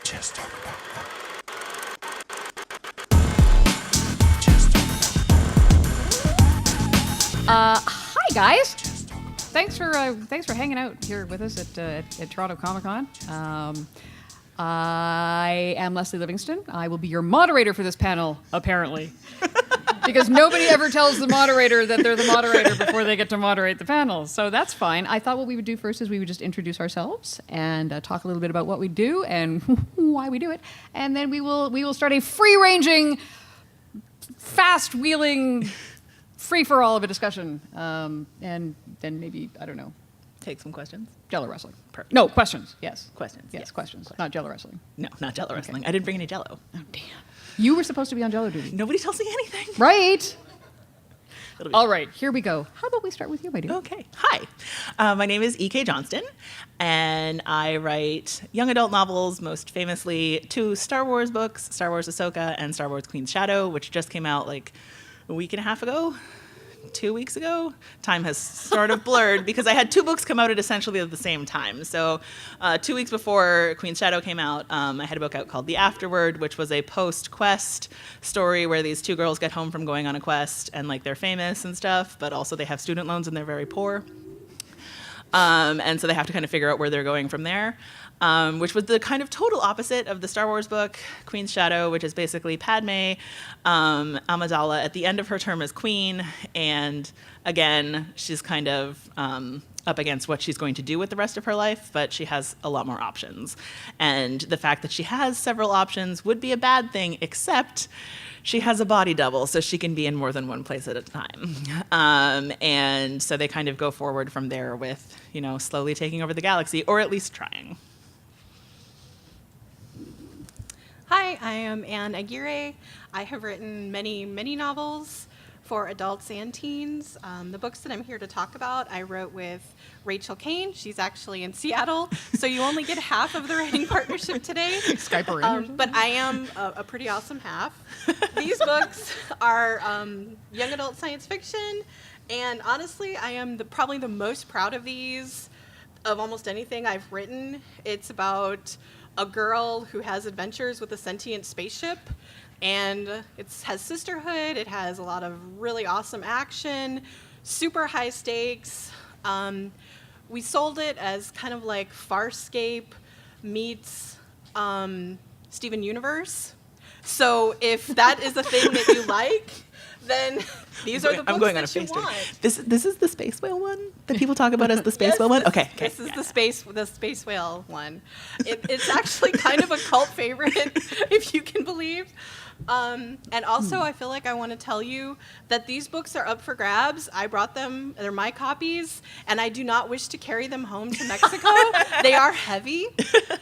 Just talk about Hi guys. Thanks for hanging out here with us at Toronto Comic Con. I am Leslie Livingston. I will be your moderator for this panel, apparently, because nobody ever tells the moderator that they're the moderator before they get to moderate the panel. So that's fine. I thought what we would do first is we would just introduce ourselves and talk a little bit about what we do and why we do it, and then we will start a free-ranging, fast-wheeling, free-for-all of a discussion, and then maybe, I don't know, Take some questions. Jello wrestling. Perfect. No, questions. Yes. Questions. Yes, Yes. questions. Not Jello wrestling. No, not Jello wrestling. I didn't bring any Jello. Oh, damn. You were supposed to be on Jello duty. Nobody tells me anything. Right. It'll be All right, here we go. How about we start with you, my dear? Okay. Hi. My name is E.K. Johnston, and I write young adult novels, most famously 2 Star Wars books, Star Wars Ahsoka and Star Wars Queen's Shadow, which just came out like a week and a half ago. 2 weeks ago. Time has sort of blurred because I had 2 books come out at essentially the same time. So 2 weeks before Queen's Shadow came out, I had a book out called The Afterword, which was a post-quest story where these 2 girls get home from going on a quest and like they're famous and stuff, but also they have student loans and they're very poor. And so they have to kind of figure out where they're going from there, which was the kind of total opposite of the Star Wars book, Queen's Shadow, which is basically Padme Amidala at the end of her term as queen. And again, she's kind of up against what she's going to do with the rest of her life, but she has a lot more options. And the fact that she has several options would be a bad thing, except she has a body double, so she can be in more than one place at a time. And so they kind of go forward from there with, you know, slowly taking over the galaxy, or at least trying. Hi, I am Anne Aguirre. I have written many, many novels for adults and teens. The books that I'm here to talk about, I wrote with Rachel Kane. She's actually in Seattle, so you only get half of the writing partnership today. Skype her in or something? But I am a pretty awesome half. These books are young adult science fiction, and honestly, I am probably the most proud of these of almost anything I've written. It's about a girl who has adventures with a sentient spaceship, and it has sisterhood, it has a lot of really awesome action, super high stakes. We sold it as kind of like Farscape meets Steven Universe. So if that is a thing that you like, then these are the books that you want. This is the Space Whale one that people talk about as the Space Whale one? Okay. This is the space whale one. It's actually kind of a cult favorite, if you can believe. And also, I feel like I want to tell you that these books are up for grabs. I brought them, they're my copies, and I do not wish to carry them home to Mexico. They are heavy.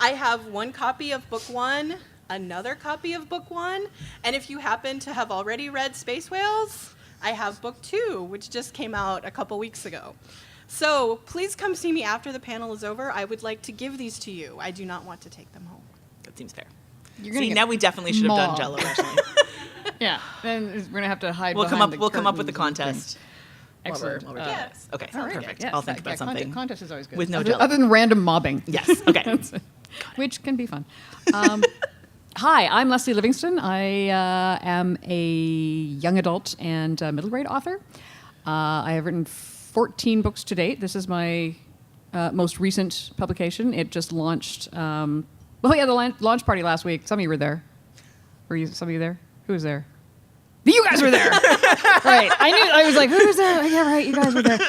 I have 1 copy of book 1, another copy of book 1, and if you happen to have already read Space Whales, I have book 2, which just came out a couple weeks ago. So please come see me after the panel is over. I would like to give these to you. I do not want to take them home. That seems fair. You're gonna See, get now we definitely should have done mobbed. Jello wrestling. Yeah. Then we're gonna have to hide. We'll come behind up with the curtains and contest. things. Excellent. While we're doing Yeah. this. Okay, All right. perfect. Yes, I'll think about something. Contest is always good. With no other, Jello. other than random mobbing. Yes. Okay. Which can be fun. Hi, I'm Leslie Livingston. I am a young adult and middle grade author. I have written 14 books to date. This is my most recent publication. It just launched. The launch party last week. Some of you were there. Were some of you there? Who was there? You guys were there. Right. I knew. I was like, who was there? Yeah, right. You guys were there.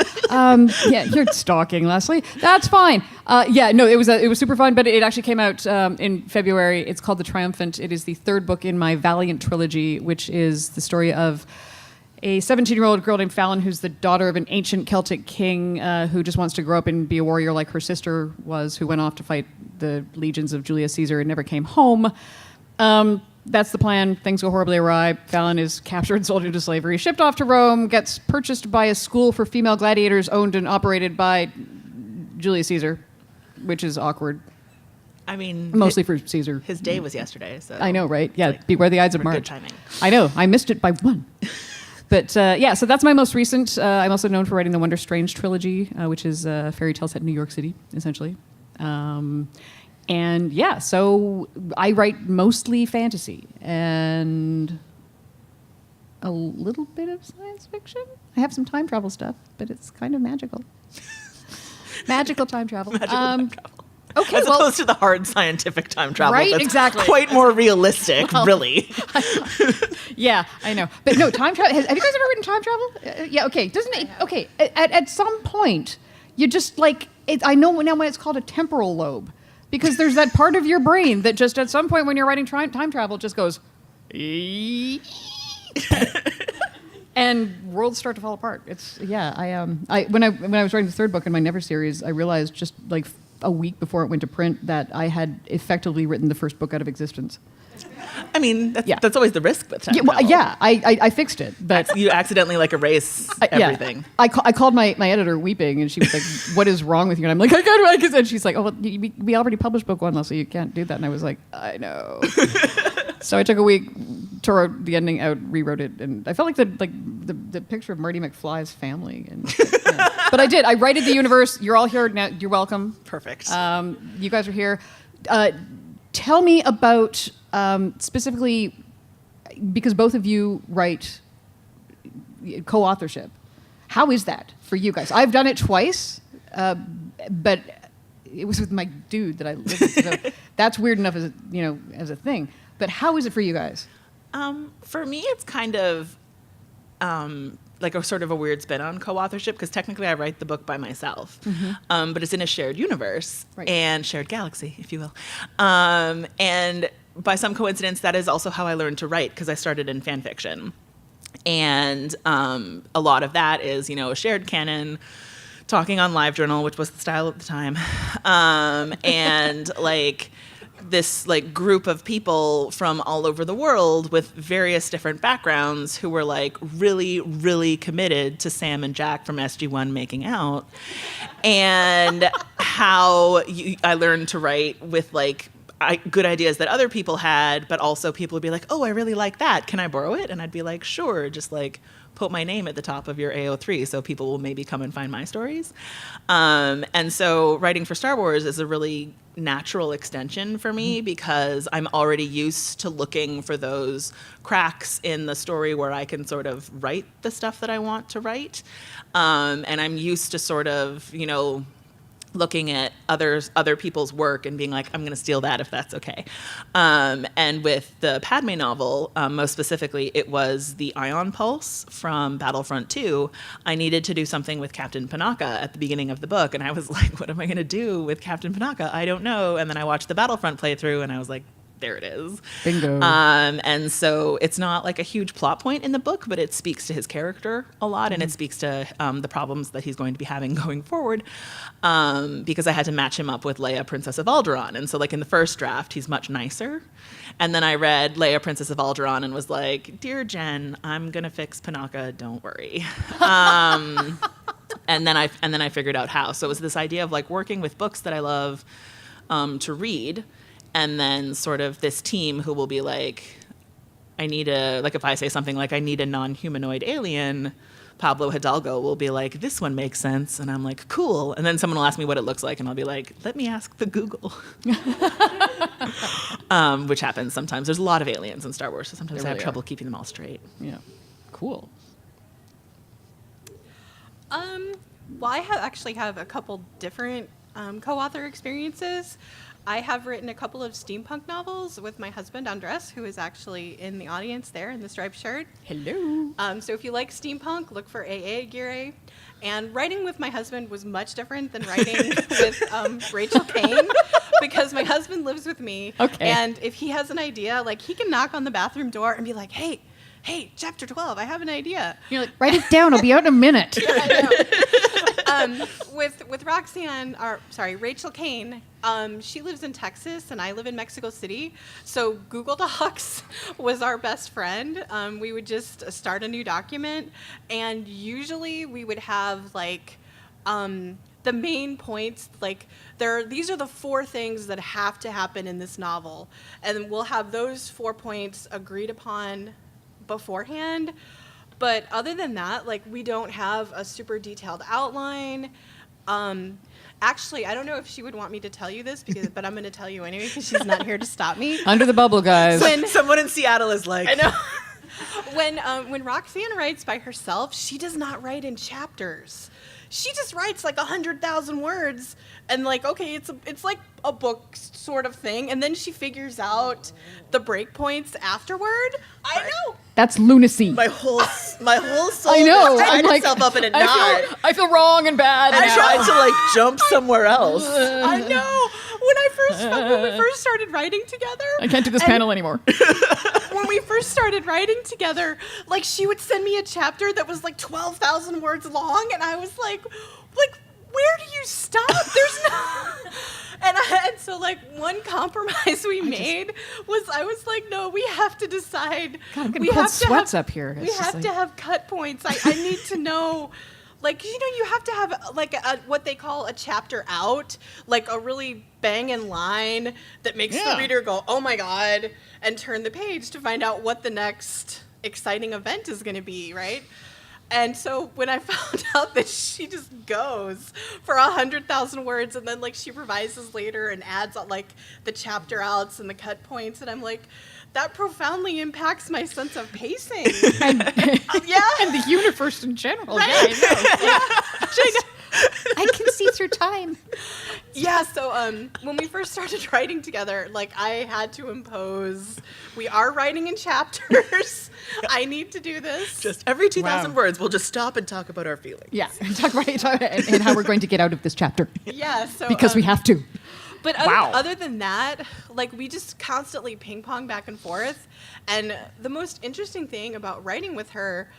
Yeah, you're stalking, Leslie. That's fine. No, it was super fun, but it actually came out in February. It's called The Triumphant. It is the 3rd book in my Valiant trilogy, which is the story of a 17-year-old girl named Fallon, who's the daughter of an ancient Celtic king who just wants to grow up and be a warrior like her sister was, who went off to fight the legions of Julius Caesar and never came home. That's the plan. Things go horribly awry. Fallon is captured and sold into slavery, shipped off to Rome, gets purchased by a school for female gladiators owned and operated by Julius Caesar, which is awkward. I mean, Mostly for Caesar. his day was yesterday, so I know, right? Yeah, like, beware the Ides of good March. timing. I know. I missed it by 1. But so that's my most recent. I'm also known for writing the Wonder Strange trilogy, which is fairy tales set in New York City, essentially. And yeah, so I write mostly fantasy and a little bit of science fiction. I have some time travel stuff, but it's kind of magical. Magical time travel. Magical time travel. Okay, As well, opposed to the hard scientific time travel. Right, That's exactly. quite more realistic, really. yeah, I know. But no, time travel. Have you guys ever written time travel? Yeah, okay. Doesn't it? Okay, at some point, you just like, I know now when it's called a temporal lobe. Because there's that part of your brain that just at some point when you're writing time travel just goes, and worlds start to fall apart. It's when I was writing the third book in my Never series, I realized just like a week before it went to print that I had effectively written the first book out of existence. I mean, that's always the risk with time travel. I fixed it, but You accidentally like erase everything. Yeah. I called my editor weeping, and she was like, "What is wrong with you?" And I'm like, "I can't write this." And she's like, "Oh, well, we already published book one, so you can't do that." And I was like, "I know." So I took a week, tore the ending out, rewrote it, and I felt like the picture of Marty McFly's family. And but I did. I righted the universe. You're all here now. You're welcome. Perfect. You guys are here. Tell me about specifically, because both of you write co-authorship. How is that for you guys? I've done it twice, but it was with my dude that I lived with. So that's weird enough as a thing. But how is it for you guys? For me, it's kind of like a sort of a weird spin on co-authorship, because technically I write the book by myself, but it's in a shared universe and shared galaxy, if you will. And by some coincidence, that is also how I learned to write, because I started in fan fiction. And a lot of that is, a shared canon, talking on LiveJournal, which was the style at the time, and like this like group of people from all over the world with various different backgrounds who were like really, really committed to Sam and Jack from SG-1 making out, and how I learned to write with like good ideas that other people had, but also people would be like, "Oh, I really like that. Can I borrow it?" And I'd be like, "Sure." Just like put my name at the top of your AO3 so people will maybe come and find my stories. And so writing for Star Wars is a really natural extension for me, because I'm already used to looking for those cracks in the story where I can sort of write the stuff that I want to write. And I'm used to sort of, looking at other people's work and being like, I'm going to steal that if that's okay. And with the Padme novel, most specifically, it was the Ion Pulse from Battlefront 2. I needed to do something with Captain Panaka at the beginning of the book, and I was like, what am I going to do with Captain Panaka? I don't know. And then I watched the Battlefront playthrough, and I was like, there it is. Bingo. And so it's not like a huge plot point in the book, but it speaks to his character a lot, and it speaks to the problems that he's going to be having going forward, because I had to match him up with Leia, Princess of Alderaan. And so like in the first draft, he's much nicer. And then I read Leia, Princess of Alderaan, and was like, "Dear Jen, I'm going to fix Panaka, don't worry." And then I figured out how. So it was this idea of like working with books that I love to read, and then sort of this team who will be like, if I say something like, I need a non-humanoid alien, Pablo Hidalgo will be like, this one makes sense. And I'm like, cool. And then someone will ask me what it looks like, and I'll be like, let me ask the Google. Which happens sometimes. There's a lot of aliens in Star Wars, so sometimes I have trouble keeping them all straight. Yeah. Cool. Well, I actually have a couple different co-author experiences. I have written a couple of steampunk novels with my husband, Andres, who is actually in the audience there in the striped shirt. Hello. So if you like steampunk, look for AA Aguirre. And writing with my husband was much different than writing with Rachel Kane, because my husband lives with me. Okay. And if he has an idea, like he can knock on the bathroom door and be like, hey, chapter 12, I have an idea. You're like, write it down. I'll be out in a minute. Yeah, I know. With Rachel Kane, she lives in Texas and I live in Mexico City. So Google Docs was our best friend. We would just start a new document, and usually we would have like the main points, like these are the 4 things that have to happen in this novel, and we'll have those 4 points agreed upon beforehand. But other than that, like we don't have a super detailed outline. Actually, I don't know if she would want me to tell you this, but I'm going to tell you anyway because she's not here to stop me. Under the bubble, guys. Someone in Seattle is like, I know. When Roxanne writes by herself, she does not write in chapters. She just writes like 100,000 words, and like, okay, it's like a book sort of thing, and then she figures out the breakpoints afterward. I know. That's lunacy. my whole soul I know. tied I'm like, itself up in a knot. I feel wrong and bad. I now. tried to like jump somewhere else. I know. When we first started writing together, I can't do this panel anymore. when we first started writing together, like she would send me a chapter that was like 12,000 words long, and I was like, where do you stop? There's no. And so like one compromise we made was I was like, no, we have to decide. God, I'm we gonna pull have to sweats have, up here. We It's just have like- to have cut points. I need to know. Like, you know, you have to have like what they call a chapter out, like a really banging line that makes Yeah. the reader go, oh my God, and turn the page to find out what the next exciting event is going to be, right? And so when I found out that she just goes for 100,000 words and then like she revises later and adds like the chapter outs and the cut points, and I'm like, that profoundly impacts my sense of pacing. Yeah. And the universe in general. Right? Yeah, I know. I can see through time. Yeah, so when we first started writing together, like I had to impose, we are writing in chapters. I need to do this. Just every 2,000 Wow. words, we'll just stop and talk about our feelings. Yeah, talk about and how we're going to get out of this chapter Yeah, so because we have to. But Wow. other than that, like we just constantly ping pong back and forth. And the most interesting thing about writing with her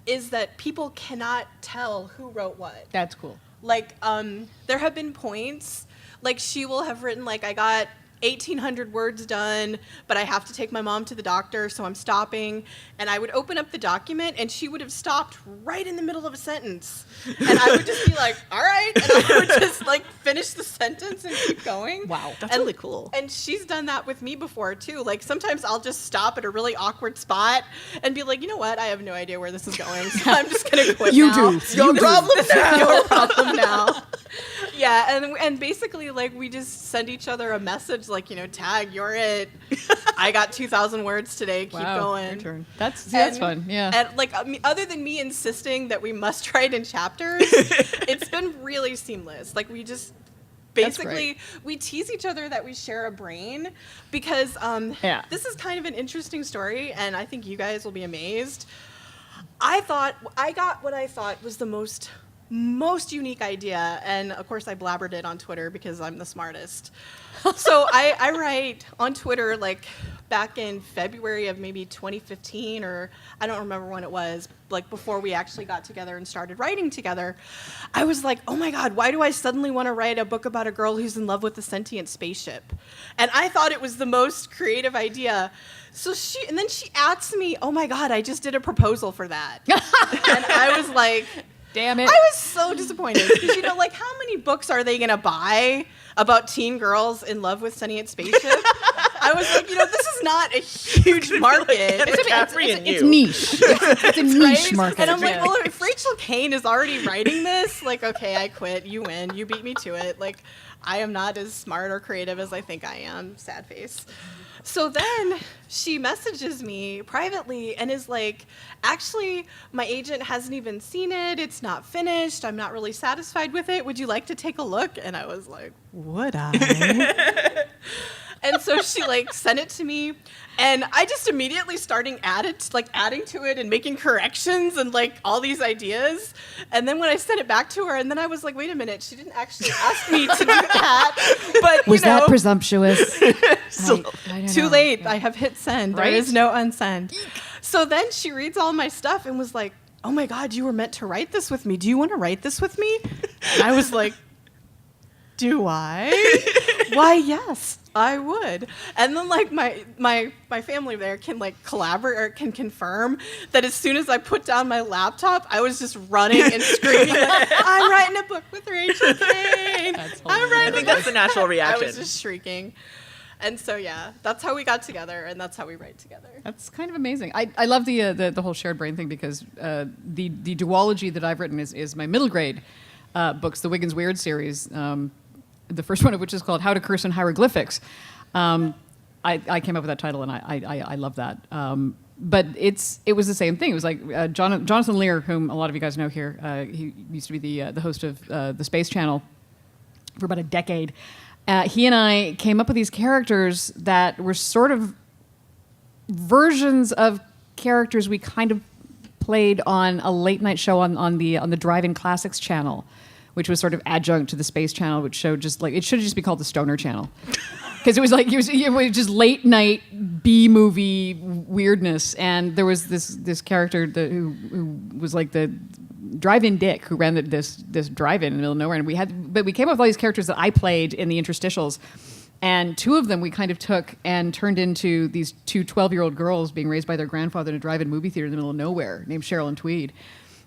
is that people cannot tell who wrote what. That's cool. Like, there have been points, like she will have written, like, I got 1,800 words done, but I have to take my mom to the doctor, so I'm stopping. And I would open up the document, and she would have stopped right in the middle of a sentence. And I would just be like, all right. And I would just, like, finish the sentence and keep going. Wow. That's really cool. And she's done that with me before, too. Like, sometimes I'll just stop at a really awkward spot and be like, you know what? I have no idea where this is going, so I'm just going to quit You now. do. Your problem now. Your problem now. Yeah, and basically, like, we just send each other a message, like, you know, tag, you're it. I got 2,000 words today. Keep going. Your turn. That's And- fun. Yeah. And like, other than me insisting that we must write in chapters, it's been really seamless. Like, we just That's basically we tease each other that we share a brain because Yeah. this is kind of an interesting story, and I think you guys will be amazed. I got what I thought was the most unique idea, and of course I blabbered it on Twitter because I'm the smartest. So I write on Twitter like back in February of maybe 2015, or I don't remember when it was, like before we actually got together and started writing together. I was like, oh my God, why do I suddenly want to write a book about a girl who's in love with a sentient spaceship? And I thought it was the most creative idea. So then she asks me, oh my God, I just did a proposal for that. And I was like, Damn it. I was so disappointed because, you know, like, how many books are they going to buy about teen girls in love with sentient spaceship? I was like, you know, this is not a huge market. Anna Caffrey and It's you. niche. It's a niche Right? market. And I'm like, Yeah. well, if Rachel Kane is already writing this, like, okay, I quit. You win. You beat me to it. Like, I am not as smart or creative as I think I am. Sad face. So then she messages me privately and is like, actually, my agent hasn't even seen it. It's not finished. I'm not really satisfied with it. Would you like to take a look? And I was like, would I? And so she like sent it to me, and I just immediately starting adding to it and making corrections and like all these ideas. And then when I sent it back to her, and then I was like, wait a minute, she didn't actually ask me to do that. But Was you know, that presumptuous? So- I don't too know. late. Yeah. I have hit send. Right? There is no unsend. So then she reads all my stuff and was like, oh my God, you were meant to write this with me. Do you want to write this with me? And I was like, do I? Why, yes, I would. And then like my family there can like collaborate or can confirm that as soon as I put down my laptop, I was just running and screaming like, I'm writing a book with Rachel Kane. That's I'm hilarious. writing I think a that's the natural I reaction. was just shrieking. And so, yeah, that's how we got together, and that's how we write together. That's kind of amazing. I love the whole shared brain thing because the duology that I've written is my middle grade books, the Wiggins Weird series. The first one of which is called How to Curse in Hieroglyphics. I came up with that title, and I love that. But it was the same thing. It was like Jonathan Lear, whom a lot of you guys know here. He used to be the host of the Space Channel for about a decade. He and I came up with these characters that were sort of versions of characters we kind of played on a late night show on the Drive-In Classics channel, which was sort of adjunct to the Space Channel, which showed just like it should just be called the Stoner Channel, because it was just late night B movie weirdness. And there was this character who was like the drive-in dick who ran this drive-in in the middle of nowhere, and we came up with all these characters that I played in the interstitials. And two of them we kind of took and turned into these two 12-year-old girls being raised by their grandfather in a drive-in movie theater in the middle of nowhere named Cheryl and Tweed.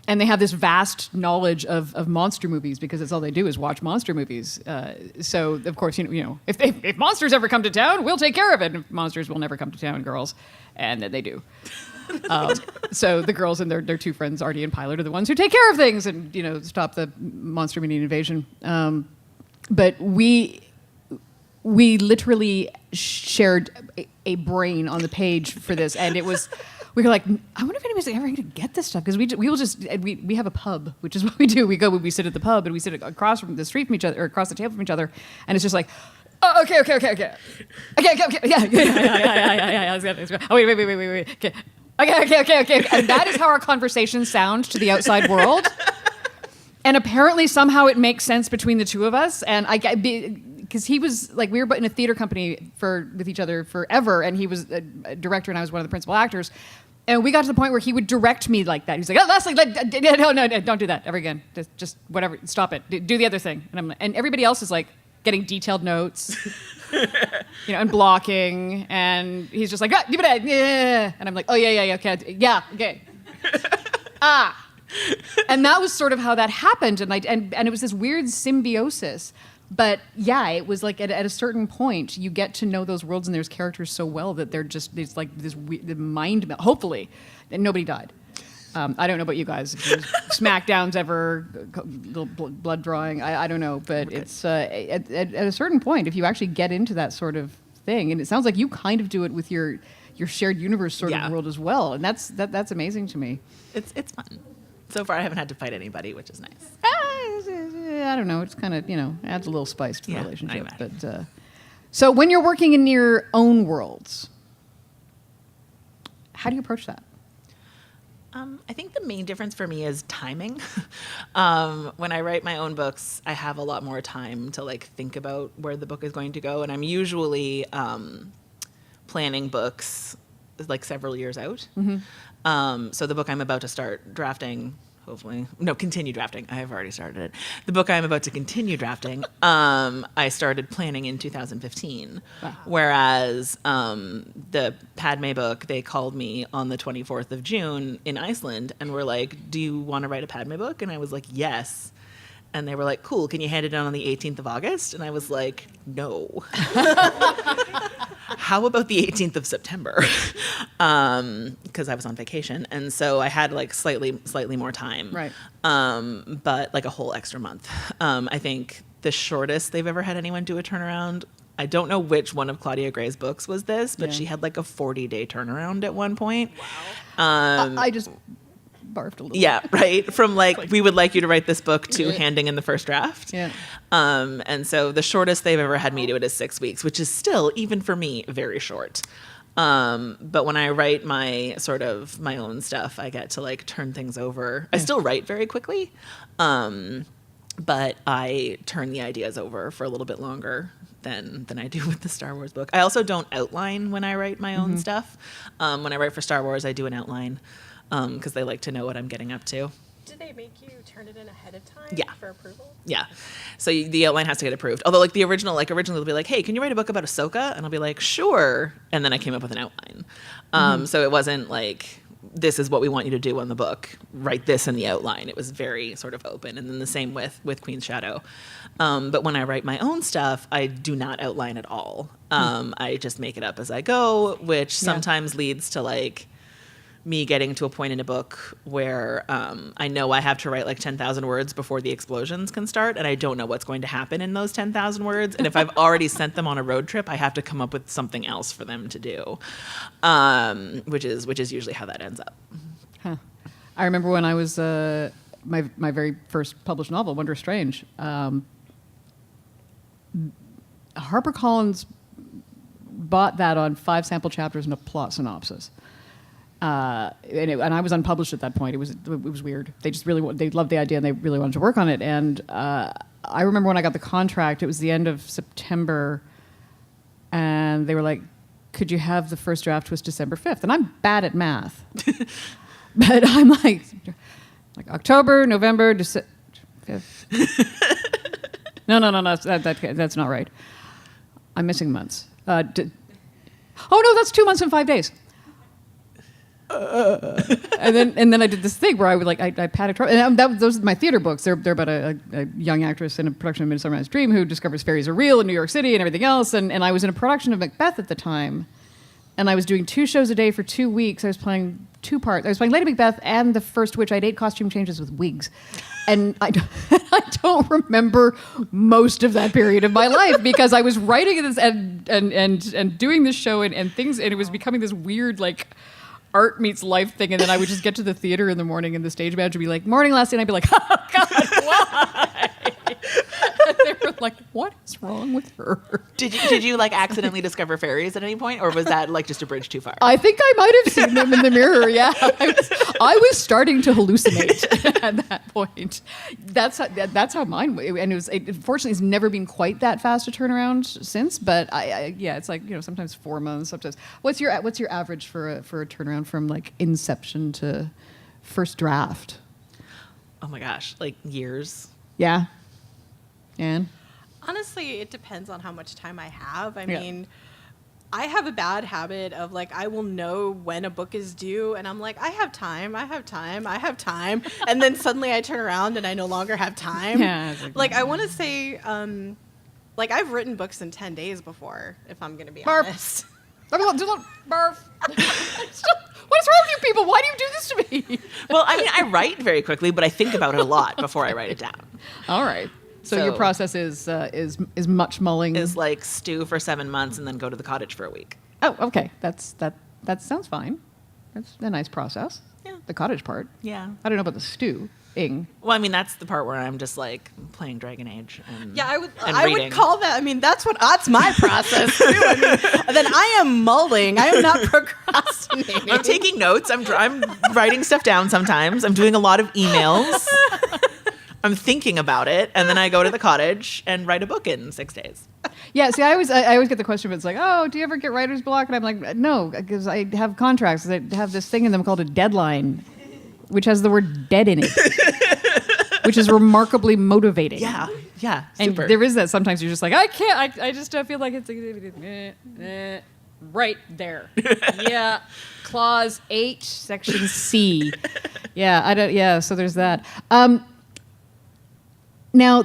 And they have this vast knowledge of monster movies because that's all they do is watch monster movies. So, of course, you know, if monsters ever come to town, we'll take care of it. And monsters will never come to town, girls. And then they do. So the girls and their two friends, Artie and Pilot, are the ones who take care of things and, you know, stop the monster meeting invasion. But we literally shared a brain on the page for this, and it was, we were like, I wonder if anybody's ever going to get this stuff, because we have a pub, which is what we do. We sit at the pub, and we sit across from the street from each other, or across the table from each other, and it's just like, oh, okay, yeah. Oh, wait, okay. Okay. And that is how our conversations sound to the outside world. And apparently, somehow, it makes sense between the two of us. And because he was like, we were in a theater company with each other forever, and he was a director, and I was one of the principal actors. And we got to the point where he would direct me like that. He's like, "Oh, Leslie, no, don't do that ever again. Just whatever, stop it. Do the other thing." And everybody else is like getting detailed notes, you know, and blocking. And he's just like, "Give it a yeah," and I'm like, "Oh yeah, okay, yeah, okay." And that was sort of how that happened, and it was this weird symbiosis. But yeah, it was like at a certain point, you get to know those worlds and there's characters so well that it's like this the mind melt. Hopefully, and nobody died. I don't know about you guys. If there's smackdowns ever, little blood drawing. I don't know, but it's at a certain point, if you actually get into that sort of thing, and it sounds like you kind of do it with your shared universe sort of world as well, and that's amazing to me. It's fun. So far, I haven't had to fight anybody, which is nice. I don't know. It's kind of, you know, adds a little spice to the relationship. But so when you're working in your own worlds, how do you approach that? I think the main difference for me is timing. When I write my own books, I have a lot more time to like think about where the book is going to go, and I'm usually planning books like several years out. Mm-hmm. So the book I'm about to start drafting, continue drafting. I have already started it. The book I'm about to continue drafting, I started planning in 2015. Wow. Whereas the Padme book, they called me on the 24th of June in Iceland and were like, "Do you want to write a Padme book?" And I was like, "Yes." And they were like, "Cool, can you hand it in on the 18th of August?" And I was like, "No." How about the 18th of September? Because I was on vacation. And so I had like slightly more time. Right. But like a whole extra month. I think the shortest they've ever had anyone do a turnaround, I don't know which one of Claudia Gray's books was this, but she had like a 40-day turnaround at one point. Wow. I just barfed a little. Yeah, right. From like, we would like you to write this book to handing in the first draft. Yeah. And so the shortest they've ever had me do it is 6 weeks, which is still, even for me, very short. But when I write my own stuff, I get to like turn things over. I still write very quickly, but I turn the ideas over for a little bit longer than I do with the Star Wars book. I also don't outline when I write my own stuff. When I write for Star Wars, I do an outline. Because they like to know what I'm getting up to. Do they make you turn it in ahead of time for approval? Yeah. So the outline has to get approved. Although, like, originally they'll be like, "Hey, can you write a book about Ahsoka?" And I'll be like, "Sure." And then I came up with an outline. So it wasn't like, "This is what we want you to do on the book. Write this in the outline." It was very sort of open. And then the same with Queen's Shadow. But when I write my own stuff, I do not outline at all. I just make it up as I go, which sometimes leads to, like, me getting to a point in a book where I know I have to write like 10,000 words before the explosions can start, and I don't know what's going to happen in those 10,000 words. And if I've already sent them on a road trip, I have to come up with something else for them to do, which is usually how that ends up. Huh. I remember when I was my very first published novel, Wonder Strange. HarperCollins bought that on 5 sample chapters and a plot synopsis. And I was unpublished at that point. It was weird. They just they loved the idea and they really wanted to work on it. And I remember when I got the contract, it was the end of September, and they were like, "Could you have the first draft was December 5th?" And I'm bad at math, but I'm like October, November, December 5th. No, that's not right. I'm missing months. Oh no, that's 2 months and 5 days. And then I did this thing where I would I padded, and those are my theater books. They're about a young actress in a production of Midsummer Night's Dream who discovers fairies are real in New York City and everything else. And I was in a production of Macbeth at the time, and I was doing 2 shows a day for 2 weeks. I was playing 2 parts. I was playing Lady Macbeth and the First Witch. I had 8 costume changes with wigs, and I don't remember most of that period of my life because I was writing this and doing this show and things, and it was becoming this weird art meets life thing, and then I would just get to the theater in the morning, and the stage manager would be like, "Morning, Leslie," and I'd be like, "Oh God, why?" And they were like, "What is wrong with her?" Did you accidentally discover fairies at any point, or was that just a bridge too far? I think I might have seen them in the mirror. Yeah, I was starting to hallucinate at that point. That's how mine. And it fortunately has never been quite that fast a turnaround since. But yeah, it's sometimes 4 months. Sometimes what's your average for a turnaround from inception to first draft? Oh my gosh, years. Yeah. And Honestly, it depends on how much time I have. I mean, I have a bad habit of I will know when a book is due, and I'm like, I have time, and then suddenly I turn around and I no longer have time. Yeah, I want to say, I've written books in 10 days before, if I'm going to be Barf. honest. Barf. What is wrong with you people? Why do you do this to me? Well, I mean, I write very quickly, but I think about it a lot before I write it down. All right. So your process is much mulling. Is stew for 7 months and then go to the cottage for a week. Oh, okay. That sounds fine. That's a nice process. Yeah. The cottage part. Yeah. I don't know about the stewing. Well, I mean, that's the part where I'm just playing Dragon Age and Yeah, and I reading. would call that. I mean, that's my process too. I mean, then I am mulling. I am not procrastinating. I'm taking notes. I'm writing stuff down sometimes. I'm doing a lot of emails. I'm thinking about it, and then I go to the cottage and write a book in 6 days. Yeah, see, I always get the question, but it's oh, do you ever get writer's block? And I'm like, no, because I have contracts that have this thing in them called a deadline, which has the word dead in it, which is remarkably motivating. Yeah, And super. there is that sometimes you're just I can't, I just feel like it's right there. Yeah. Clause H, section C. Yeah, so there's that. Now,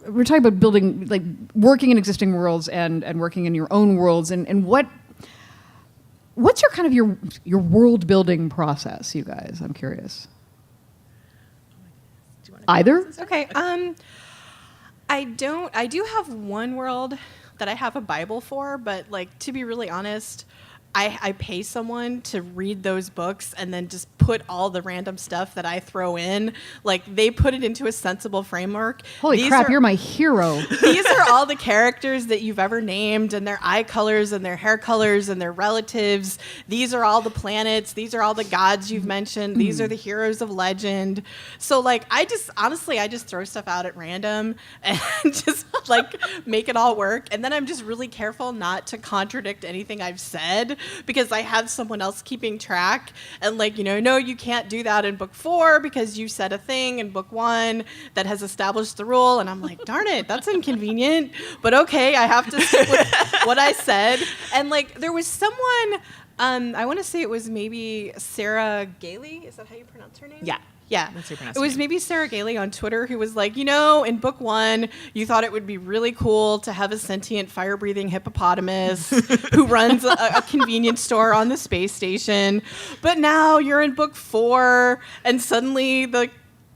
we're talking about building, working in existing worlds and working in your own worlds. And what's your kind of your world building process, you guys? I'm curious. Do you wanna go Either? first? Okay. I do have one world that I have a Bible for, but to be really honest, I pay someone to read those books and then just put all the random stuff that I throw in. They put it into a sensible framework. Holy crap, you're my hero. These are all the characters that you've ever named, and their eye colors and their hair colors and their relatives. These are all the planets. These are all the gods you've mentioned. These are the heroes of legend. So I just throw stuff out at random and just make it all work. And then I'm just really careful not to contradict anything I've said, because I have someone else keeping track and no, you can't do that in book 4 because you said a thing in book 1 that has established the rule. And I'm like, darn it, that's inconvenient. But okay, I have to stick with what I said. And there was someone, I want to say it was maybe Sarah Gailey. Is that how you pronounce her name? Yeah. Yeah. That's your pronounced It was name. maybe Sarah Gailey on Twitter who was like, in book 1, you thought it would be really cool to have a sentient fire-breathing hippopotamus who runs a convenience store on the space station. But now you're in book 4, and suddenly the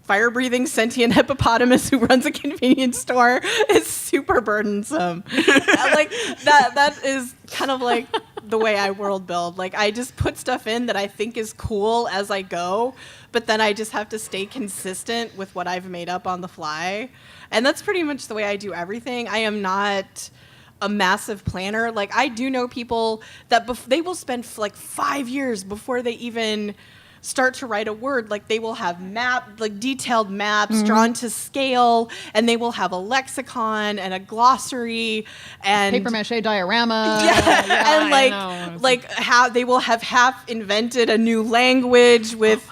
fire-breathing sentient hippopotamus who runs a convenience store is super burdensome. Like that is kind of like the way I world build. Like, I just put stuff in that I think is cool as I go, but then I just have to stay consistent with what I've made up on the fly. And that's pretty much the way I do everything. I am not a massive planner. Like, I do know people that they will spend like 5 years before they even start to write a word. Like, they will have detailed maps drawn to scale, and they will have a lexicon and a glossary and Paper mache diorama. yeah, and I know. like how they will have half invented a new language with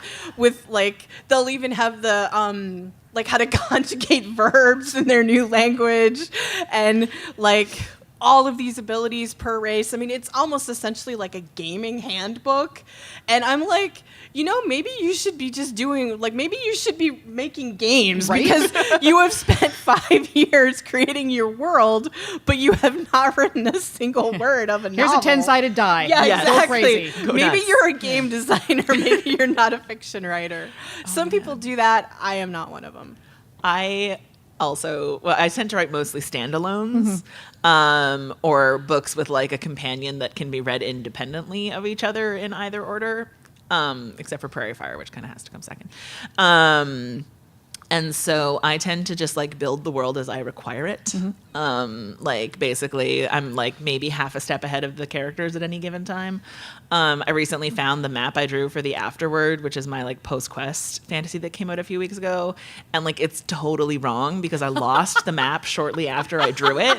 like they'll even have the like how to conjugate verbs in their new language, and like all of these abilities per race. I mean, it's almost essentially like a gaming handbook. And I'm like, maybe you should be just doing, like, maybe you should be making games, right? Because you have spent 5 years creating your world, but you have not written a single word of a Here's novel. a 10-sided die. Yeah, Yeah, go exactly. crazy. Go Maybe nuts. you're a game designer. Maybe you're not a fiction writer. Some people do that. I am not one of them. I tend to write mostly standalones, or books with like a companion that can be read independently of each other in either order, except for Prairie Fire, which kind of has to come second. And so I tend to just like build the world as I require it. Like, basically, I'm like maybe half a step ahead of the characters at any given time. I recently found the map I drew for the Afterword, which is my like post-quest fantasy that came out a few weeks ago. And like, it's totally wrong because I lost the map shortly after I drew it,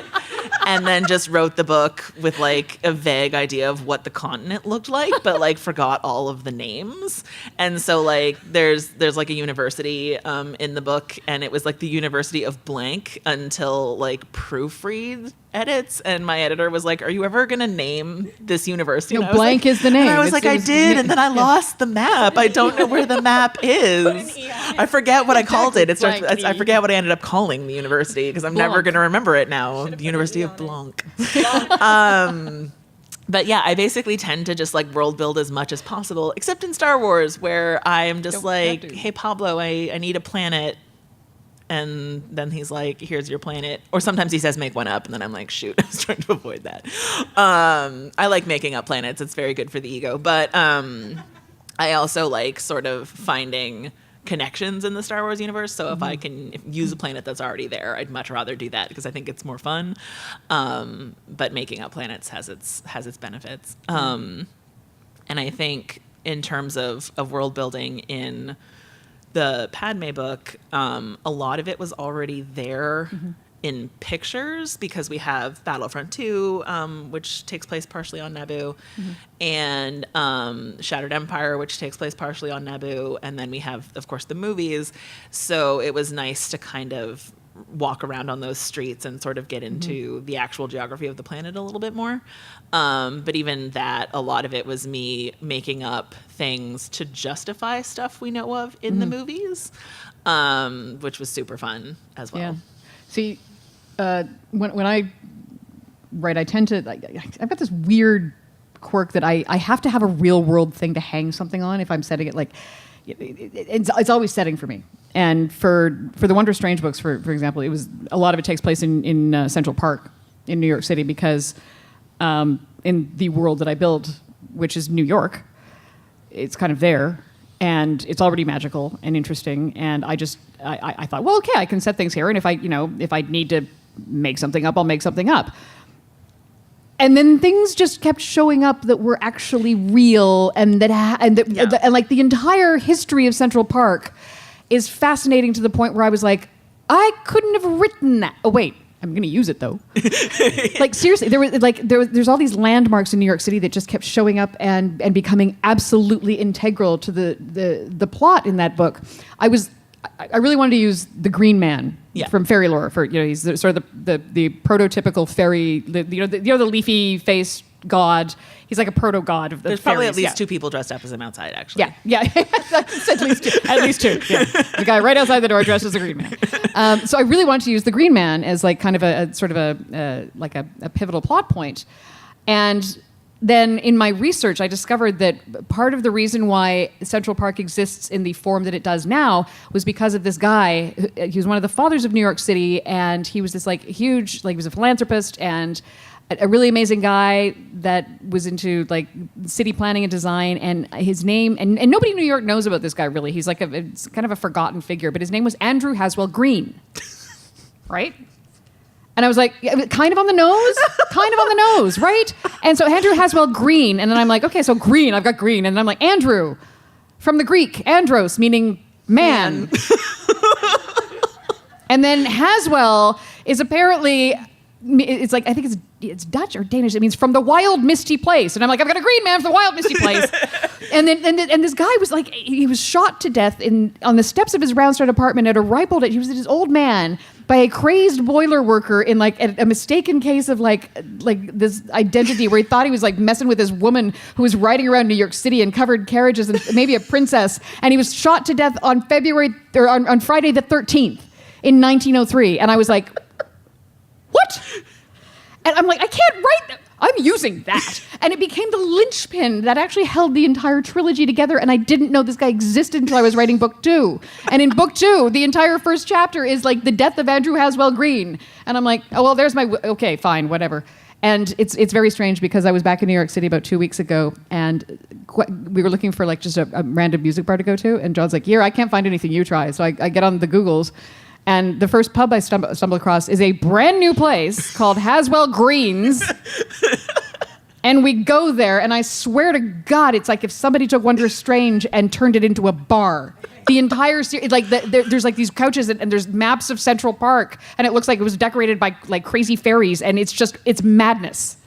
and then just wrote the book with like a vague idea of what the continent looked like, but like forgot all of the names. And so like there's like a university in the book, and it was like the University of blank until like proofread edits, and my editor was like, "Are you ever gonna name this university?" No, And I was blank like- is the name. And I was It's- like, it "I was- did," and then I lost the map. I don't know where the map is. I forget what I called it. It starts. Blank I forget what I ended up calling the university because I'm never Blanc. gonna remember it now. The University of Blanc. But yeah, I basically tend to just like world build as much as possible, except in Star Wars, where I am just Don't have like, to. "Hey Pablo, I need a planet." And then he's like, "Here's your planet." Or sometimes he says, "Make one up." And then I'm like, shoot, I was trying to avoid that. I like making up planets. It's very good for the ego. But I also like sort of finding connections in the Star Wars universe. So if I can use a planet that's already there, I'd much rather do that because I think it's more fun. But making up planets has its benefits. And I think in terms of world building in the Padme book, a lot of it was already there in pictures because we have Battlefront 2, which takes place partially on Naboo, and Shattered Empire, which takes place partially on Naboo, and then we have, of course, the movies. So it was nice to kind of walk around on those streets and sort of get into the actual geography of the planet a little bit more. But even that, a lot of it was me making up things to justify stuff we know of in the movies, which was super fun as well. Yeah. See, when I write, I tend to, I've got this weird quirk that I have to have a real world thing to hang something on if I'm setting it. Like, it's always setting for me. And for the Wonder Strange books, for example, a lot of it takes place in Central Park in New York City because in the world that I build, which is New York, it's kind of there. And it's already magical and interesting. And I thought, well, okay, I can set things here. And if I need to make something up, I'll make something up. And then things just kept showing up that were actually real, and like the entire history of Central Park is fascinating to the point where I was like, I couldn't have written that. Oh wait, I'm going to use it though. Like seriously, there's all these landmarks in New York City that just kept showing up and becoming absolutely integral to the plot in that book. I really wanted to use the Green Man from fairy lore. For he's sort of the prototypical fairy. The leafy faced god. He's like a proto god of the There's probably fairies, at least yeah. two people dressed up as him outside, actually. Yeah, at least two. At least two. Yeah. The guy right outside the door dressed as a Green Man. So I really wanted to use the Green Man as like kind of a sort of a pivotal plot point. And then in my research, I discovered that part of the reason why Central Park exists in the form that it does now was because of this guy. He was one of the fathers of New York City, and he was this like huge, like he was a philanthropist and a really amazing guy that was into like city planning and design. And his name, and nobody in New York knows about this guy really. He's like it's kind of a forgotten figure, but his name was Andrew Haswell Green, right? And I was like, yeah, kind of on the nose, right? And so Andrew Haswell Green, and then I'm like, okay, so green, I've got green, and then I'm like, Andrew, from the Greek, andros, meaning man. And then Haswell is apparently, it's like, I think it's Dutch or Danish. It means from the wild, misty place. And I'm like, I've got a green man from the wild, misty place. and this guy was like, he was shot to death on the steps of his Roundstone apartment at a ripe old age. He was this old man by a crazed boiler worker in like a mistaken case of like this identity where he thought he was like messing with this woman who was riding around New York City in covered carriages and maybe a princess. And he was shot to death on on Friday the 13th in 1903. And I was like, what? And I'm like, I can't write that. I'm using that. And it became the linchpin that actually held the entire trilogy together. And I didn't know this guy existed until I was writing book 2. And in book 2, the entire first chapter is like the death of Andrew Haswell Green. And I'm like, oh, well, there's my, okay, fine, whatever. And it's very strange because I was back in New York City about 2 weeks ago, and we were looking for like just a random music bar to go to. And John's like, here, I can't find anything, you try. So I get on the Googles. And the first pub I stumble across is a brand new place called Haswell Greens. And we go there, and I swear to God, it's like if somebody took Wondrous Strange and turned it into a bar. The entire series, like there's like these couches, and there's maps of Central Park, and it looks like it was decorated by like crazy fairies, and it's madness.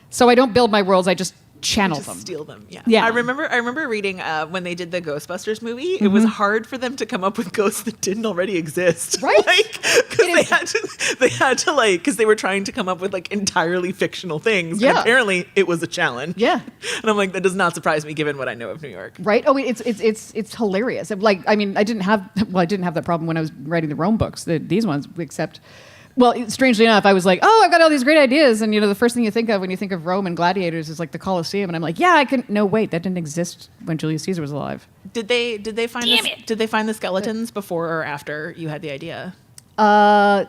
So I don't build my worlds; I just channel Just them. steal them. Yeah. Yeah. I remember reading when they did the Ghostbusters movie, it was hard for them to come up with ghosts that didn't already exist. Right. Like, because they had to like, because they were trying to come up with like entirely fictional things. Yeah. And apparently it was a challenge. Yeah. And I'm like, that does not surprise me given what I know of New York. Right? Oh, it's hilarious. Like, I mean, I didn't have that problem when I was writing the Rome books, these ones, except, well, strangely enough, I was like, oh, I've got all these great ideas. And, the first thing you think of when you think of Rome and gladiators is like the Colosseum. And I'm like, yeah, no, wait, that didn't exist when Julius Caesar was alive. Did they find did they find the skeletons before or after you had the idea? I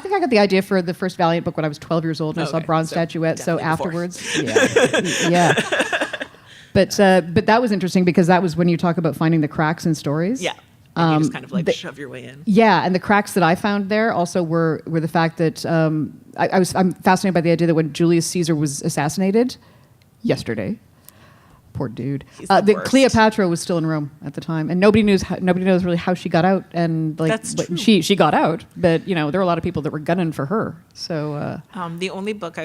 think I got the idea for the first Valiant book when I was 12 years old and I saw Okay, bronze so statuette. So definitely before. afterwards, yeah. But that was interesting because that was when you talk about finding the cracks in stories. Yeah. And you just kind of like shove your way in. Yeah, and the cracks that I found there also were the fact that I'm fascinated by the idea that when Julius Caesar was assassinated yesterday, poor dude, He's the that worst. Cleopatra was still in Rome at the time, and nobody knows really how she got out, and like That's true. she got out, but there were a lot of people that were gunning for her. So The only book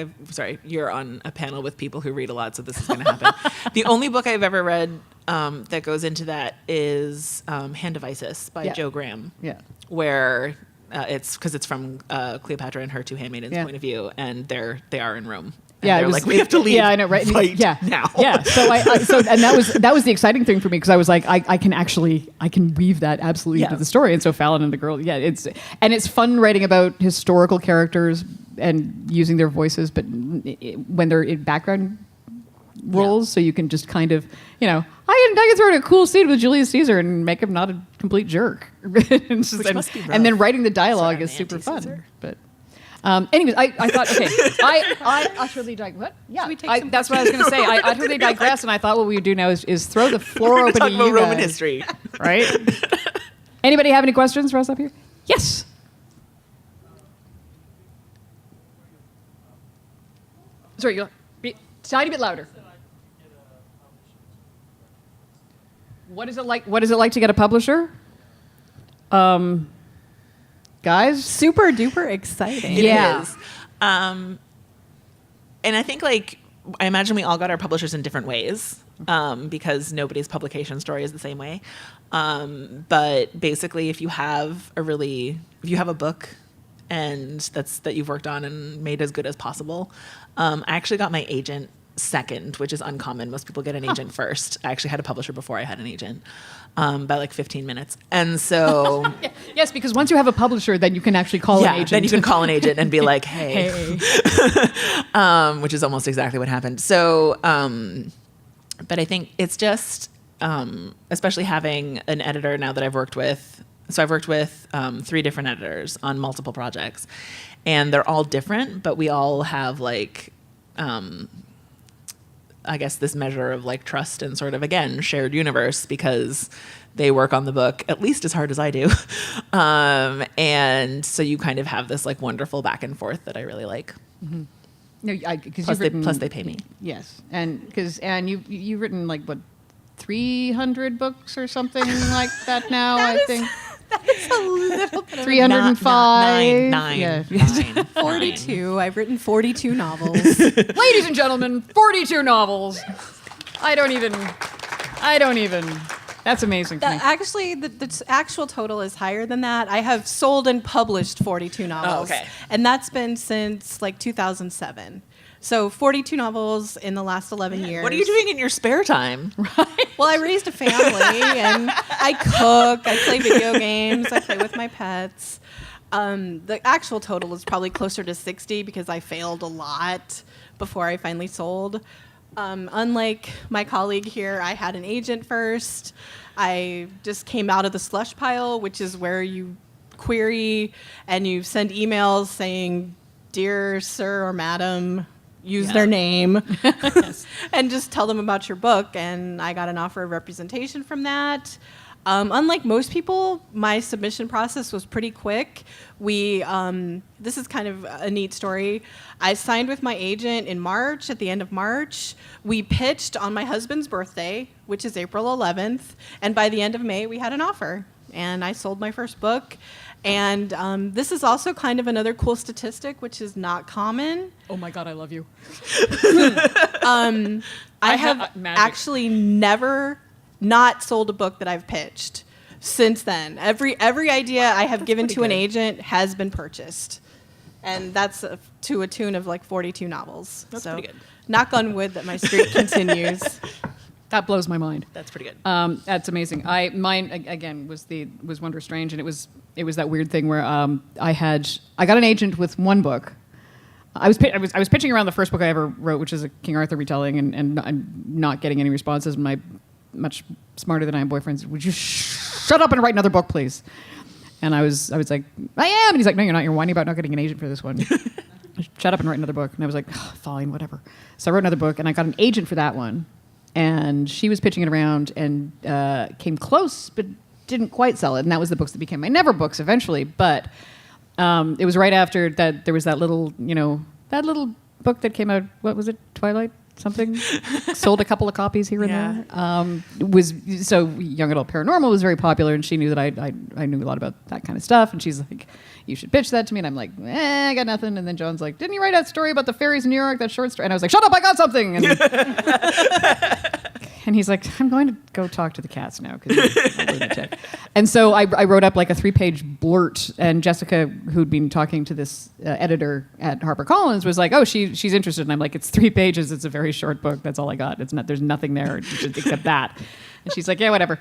you're on a panel with people who read a lot, so this is going to happen. The only book I've ever read that goes into that is Hand of Isis by Yeah. Joe Graham. Yeah. Where it's because it's from Cleopatra and her two handmaidens' Yeah. point of view, and they are in Rome. And yeah, they're it was, like, we have to leave. Yeah, I know, right? Right yeah, now. Yeah, so and that was the exciting thing for me because I was like, I can weave that absolutely into Yeah. the story. And so Fallon and the girl, yeah, it's fun writing about historical characters and using their voices, but when they're in background roles, so you can just kind of, I can throw in a cool scene with Julius Caesar and make him not a complete jerk. It's just- must be rough. and then writing the dialogue Sort of is super fun. anti-Caesar. But anyways, I thought, okay, I utterly what? Yeah, Should we take some that's what I was going to say. I utterly digress, and I thought what we would do now is throw the floor We're open going to to talk you about Roman guys, history. right? Anybody have any questions for us up here? Yes. Sorry, you be a tiny bit louder. What is it like? What is it like to get a publisher? Guys, Super duper exciting. It Yeah. is. And I think, like, I imagine we all got our publishers in different ways because nobody's publication story is the same way. But basically, if you have a book and that you've worked on and made as good as possible, I actually got my agent second, which is uncommon. Most people get an agent first. I actually had a publisher before I had an agent, by like 15 minutes. And so, Yes, because once you have a publisher, then you can actually call an agent. then you can call an agent and be like, hey, which is almost exactly what happened. So, but I think it's just, especially having an editor now that I've worked with. So I've worked with 3 different editors on multiple projects, and they're all different, but we all have like, I guess this measure of like trust and sort of, again, shared universe, because they work on the book at least as hard as I do. And so you kind of have this like wonderful back and forth that I really like. Mm-hmm. No, because Plus they pay me. Yes, and you've written like what 300 books or something like that now. I think That is a little bit of 305. Nine. Yeah. 42. I've written 42 novels. Ladies and gentlemen, 42 novels. I don't even. That's amazing to me. Actually, the actual total is higher than that. I have sold and published 42 novels. okay. And that's been since like 2007. So 42 novels in the last 11 years. What are you doing in your spare time? Well, I raised a family and I cook, I play video games, I play with my pets. The actual total is probably closer to 60 because I failed a lot before I finally sold. Unlike my colleague here, I had an agent first. I just came out of the slush pile, which is where you query and you send emails saying, "Dear sir or madam," use their name, and just tell them about your book. And I got an offer of representation from that. Unlike most people, my submission process was pretty quick. This is kind of a neat story. I signed with my agent in March, at the end of March. We pitched on my husband's birthday, which is April 11th. And by the end of May, we had an offer. And I sold my first book. And this is also kind of another cool statistic, which is not common. Oh my God, I love you. I have magic. actually never not sold a book that I've pitched since then. Every idea I have given to an agent has been purchased. And that's to a tune of like 42 novels. That's so pretty good. Knock on wood that my streak continues. That blows my mind. That's pretty good. That's amazing. Mine again was Wonder Strange, and it was that weird thing where I got an agent with one book. I was pitching around the first book I ever wrote, which is a King Arthur retelling, and I'm not getting any responses. My much smarter than I am boyfriend said, "Would you shut up and write another book, please?" And I was like, "I am," and he's like, "No, you're not. You're whining about not getting an agent for this one. Shut up and write another book." And I was like, oh, "Fine, whatever." So I wrote another book, and I got an agent for that one. And she was pitching it around and came close, but didn't quite sell it. And that was the books that became my Never books eventually. But it was right after that there was that little book that came out. What was it? Twilight something? Sold a couple of copies here and there. So Young Adult Paranormal was very popular, and she knew that I knew a lot about that kind of stuff. And she's like, "You should pitch that to me." And I'm like, I got nothing. And then John's like, "Didn't you write that story about the fairies in New York, that short story?" And I was like, "Shut up, I got something." And he's like, "I'm going to go talk to the cats now." And so I wrote up like a 3-page blurt, and Jessica, who'd been talking to this editor at HarperCollins, was like, "Oh, she's interested." And I'm like, "It's 3 pages. It's a very short book. That's all I got. There's nothing there except that." And she's like, "Yeah, whatever."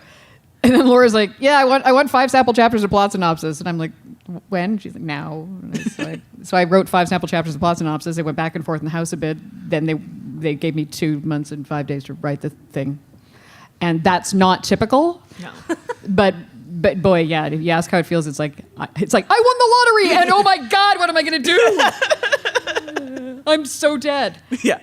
And then Laura's like, "Yeah, I want 5 sample chapters of plot synopsis." And I'm like, "When?" She's like, "Now." So I wrote 5 sample chapters of plot synopsis. It went back and forth in the house a bit. Then they gave me 2 months and 5 days to write the thing. And that's not typical. No. But boy, yeah, if you ask how it feels, it's like I won the lottery, and oh my God, what am I going to do? I'm so dead. Yeah.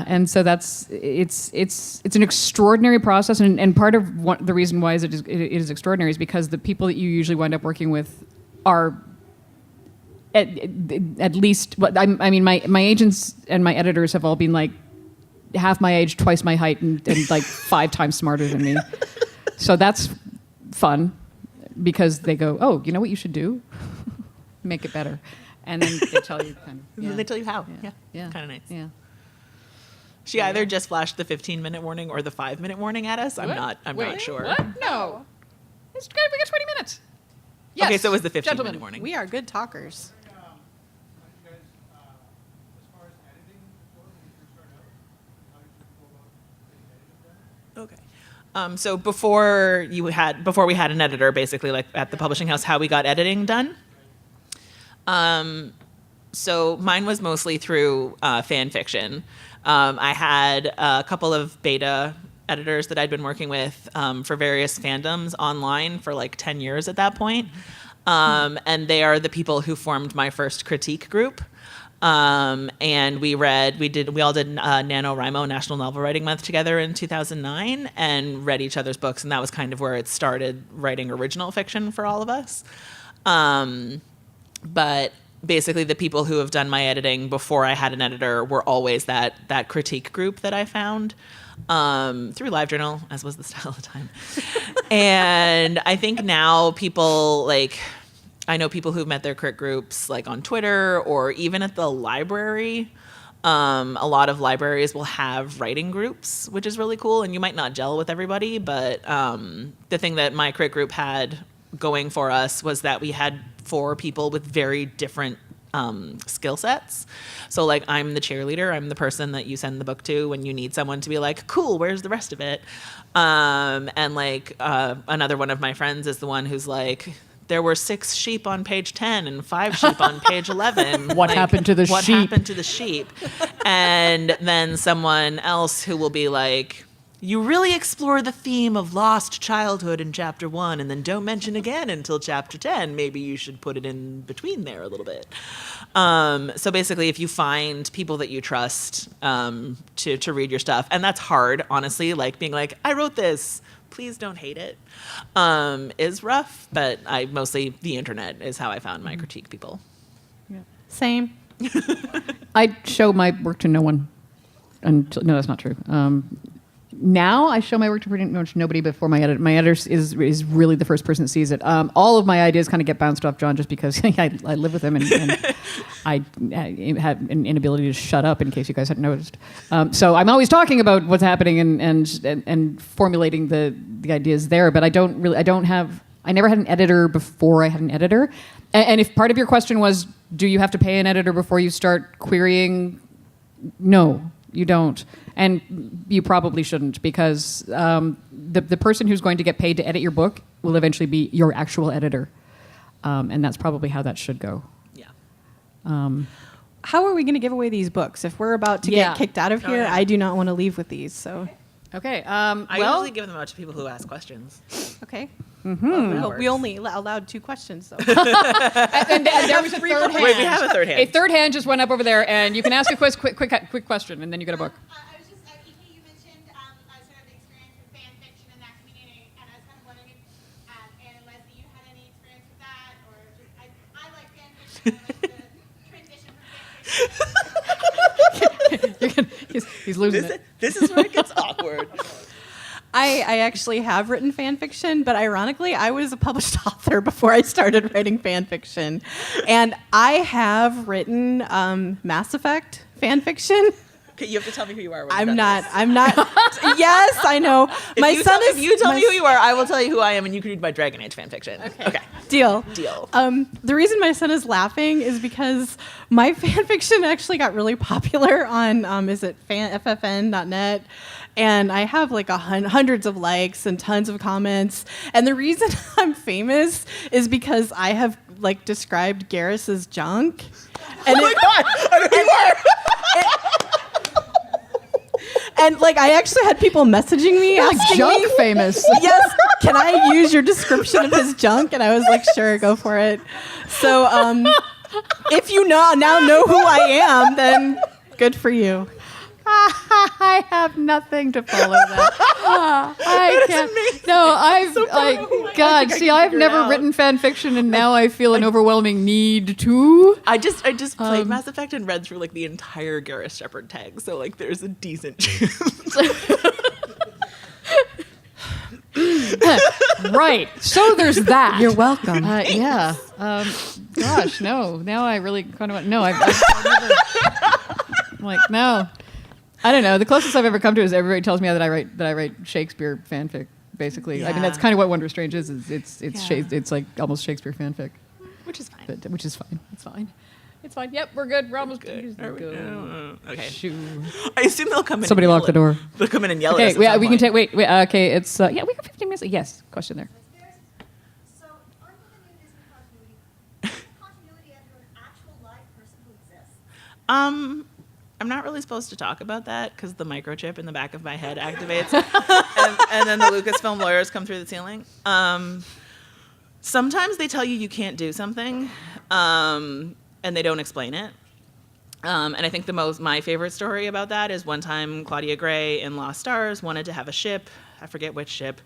And so it's an extraordinary process, and part of the reason why it is extraordinary is because the people that you usually wind up working with are at least my agents and my editors have all been like half my age, twice my height, and like 5 times smarter than me. So that's fun because they go, "Oh, you know what you should do? Make it better." And then they tell you kind of. Yeah. They tell you how. Yeah. Kind of nice. Yeah. She either just flashed the 15-minute warning or the 5-minute warning at us. I'm not sure. What? No. We got 20 minutes. Yes. Okay, so it was the 15-minute Gentlemen. warning. We are good talkers. Okay. So before we had an editor, basically, like at the publishing house, how we got editing done. So mine was mostly through fan fiction. I had a couple of beta editors that I'd been working with for various fandoms online for like 10 years at that point. And they are the people who formed my first critique group. And we all did NaNoWriMo, National Novel Writing Month, together in 2009 and read each other's books. And that was kind of where it started writing original fiction for all of us. But basically the people who have done my editing before I had an editor were always that critique group that I found through LiveJournal, as was the style of the time. And I think now people I know people who've met their crit groups like on Twitter or even at the library. A lot of libraries will have writing groups, which is really cool. And you might not gel with everybody, but the thing that my crit group had going for us was that we had 4 people with very different skill sets. So like I'm the cheerleader. I'm the person that you send the book to when you need someone to be like, cool, where's the rest of it? And like another one of my friends is the one who's like, there were 6 sheep on page 10 and 5 sheep on page 11. What happened to the what sheep? What happened to the sheep? And then someone else who will be like, you really explore the theme of lost childhood in chapter 1 and then don't mention again until chapter 10. Maybe you should put it in between there a little bit. So basically, if you find people that you trust to read your stuff, and that's hard, honestly, like being like, I wrote this, please don't hate it, is rough. But the internet is how I found my critique people. Same. I show my work to no one. No, that's not true. Now I show my work to pretty much nobody before my editor. My editor is really the first person that sees it. All of my ideas kind of get bounced off John just because I live with him and I have an inability to shut up in case you guys hadn't noticed. So I'm always talking about what's happening and formulating the ideas there. But I never had an editor before I had an editor. And if part of your question was, do you have to pay an editor before you start querying? No, you don't. And you probably shouldn't, because the person who's going to get paid to edit your book will eventually be your actual editor. And that's probably how that should go. Yeah. How are we going to give away these books? If we're about to get kicked out of here, yeah. I do not want to leave with these. So, Okay. I usually give them out to people who ask questions. okay. Mm-hmm. Well, we only allowed 2 questions, though. and there was a third hand. Wait, we have a third hand. A third hand just went up over there, and you can ask a quick question, and then you get a book. I was just, EK, you mentioned sort of experience with fan fiction in that community, and I was kind of wondering if, Anne and Leslie, you had any experience with that, or just, I like fan fiction, I like the transition from fan fiction. He's losing it. This is where it gets awkward. I actually have written fan fiction, but ironically, I was a published author before I started writing fan fiction. And I have written Mass Effect fan fiction. Okay, you have to tell me who you are. I'm not. Yes, I know. If you tell me who you are, I will tell you who I am, and you can read my Dragon Age fan fiction. Okay. Deal. The reason my son is laughing is because my fan fiction actually got really popular on ffn.net, and I have like hundreds of likes and tons of comments. And the reason I'm famous is because I have like described Garrus as junk. And oh my god! I know who you are. And like I actually had people messaging me asking Junk me, famous. yes, can I use your description of his junk? And I was like, sure, go for it. So if you now know who I am, then good for you. I have nothing to follow that. I can't. amazing. No, I've so proud of who I am. God. I think I See, can I've figure it never out. written fan fiction, and now I feel an overwhelming need to. I just played Mass Effect and read through like the entire Garrus Shepard tag, so like there's a decent chance. Right. So there's that. You're welcome. Yeah. Gosh, no. Now I really kind of want. No, I've never. I'm like, no. I don't know. The closest I've ever come to is everybody tells me that I write Shakespeare fanfic. Basically, I mean that's kind of what Wonder Strange is. It's Yeah. it's like almost Shakespeare fanfic, Which is fine. which is fine. It's fine. It's fine. Yep, we're good. We're almost Good. good. Go. Okay. Shoo. I assume they'll come in. Somebody and lock yell the door. They'll come in and yell at us. Okay, at some we can point. take. Wait. Okay, it's yeah. We got 15 minutes. Yes. Question there. So, under the new Disney continuity, is there continuity under an actual live person who exists? I'm not really supposed to talk about that because the microchip in the back of my head activates, and then the Lucasfilm lawyers come through the ceiling. Sometimes they tell you can't do something, and they don't explain it. And I think my favorite story about that is one time Claudia Gray in Lost Stars wanted to have a ship, I forget which ship,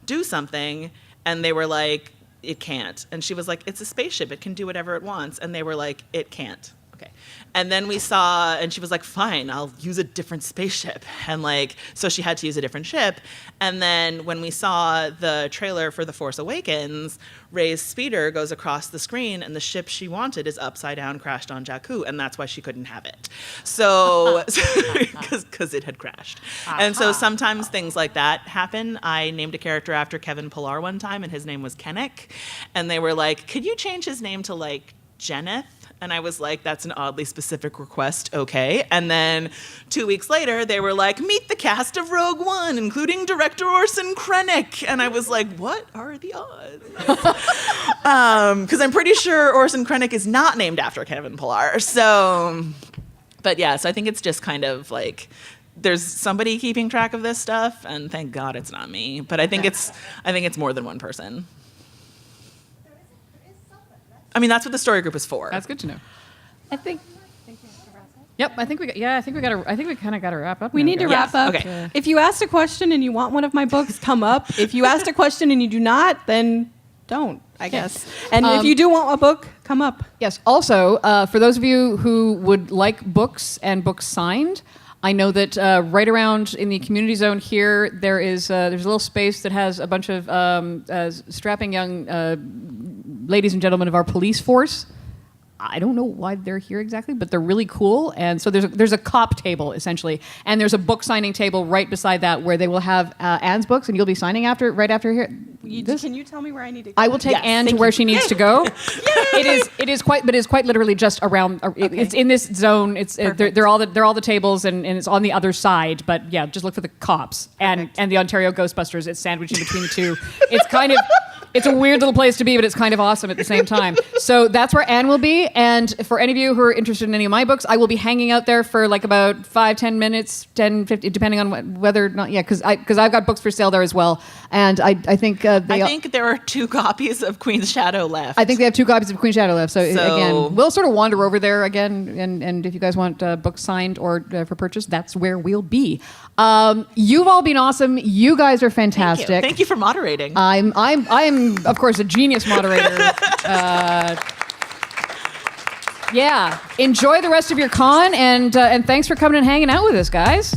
do something, and they were like, it can't. And she was like, it's a spaceship, it can do whatever it wants. And they were like, it can't. Okay. And then we saw, and she was like, fine, I'll use a different spaceship. And like, so she had to use a different ship. And then when we saw the trailer for The Force Awakens, Rey's speeder goes across the screen and the ship she wanted is upside down, crashed on Jakku. And that's why she couldn't have it. So, because it had crashed. And so sometimes things like that happen. I named a character after Kevin Pillar one time and his name was Kennick. And they were like, could you change his name to like Jenneth? And I was like, that's an oddly specific request, okay. And then 2 weeks later, they were like, meet the cast of Rogue One, including director Orson Krennic. And I was like, what are the odds? Because I'm pretty sure Orson Krennic is not named after Kevin Pillar. So, but yeah, so I think it's just kind of like, there's somebody keeping track of this stuff, and thank God it's not me. But I think it's more than one person. I mean, that's what the story group is for. That's good to know. I think. Yep, I think we got. Yeah, I think we kind of got to wrap up. We now, need to guys. wrap up. Okay. If you asked a question and you want one of my books, come up. If you asked a question and you do not, then don't, I guess. And if you do want a book, come up. Yes. Also, for those of you who would like books and books signed, I know that right around in the community zone here, there's a little space that has a bunch of strapping young ladies and gentlemen of our police force. I don't know why they're here exactly, but they're really cool. And so there's a cop table, essentially. And there's a book signing table right beside that where they will have Anne's books, and you'll be signing right after here. Can you tell me where I need to go? I will take Yes, Anne to thank where you. she needs to go. It is quite literally just around. It's in this zone. They're all the tables, and it's on the other side. But yeah, just look for the cops and the Ontario Ghostbusters. It's sandwiched in between the two. It's kind of. It's a weird little place to be, but it's kind of awesome at the same time. So that's where Anne will be. And for any of you who are interested in any of my books, I will be hanging out there for like about 5-10 minutes, 10, 50, depending on whether or not. Yeah, because I've got books for sale there as well. And I think I think there are 2 copies of Queen's Shadow left. I think they have 2 copies of Queen Shadow left. So So- again, we'll sort of wander over there again. And if you guys want books signed or for purchase, that's where we'll be. You've all been awesome. You guys are fantastic. Thank you for moderating. I'm of course a genius moderator. Yeah, enjoy the rest of your con, and thanks for coming and hanging out with us, guys.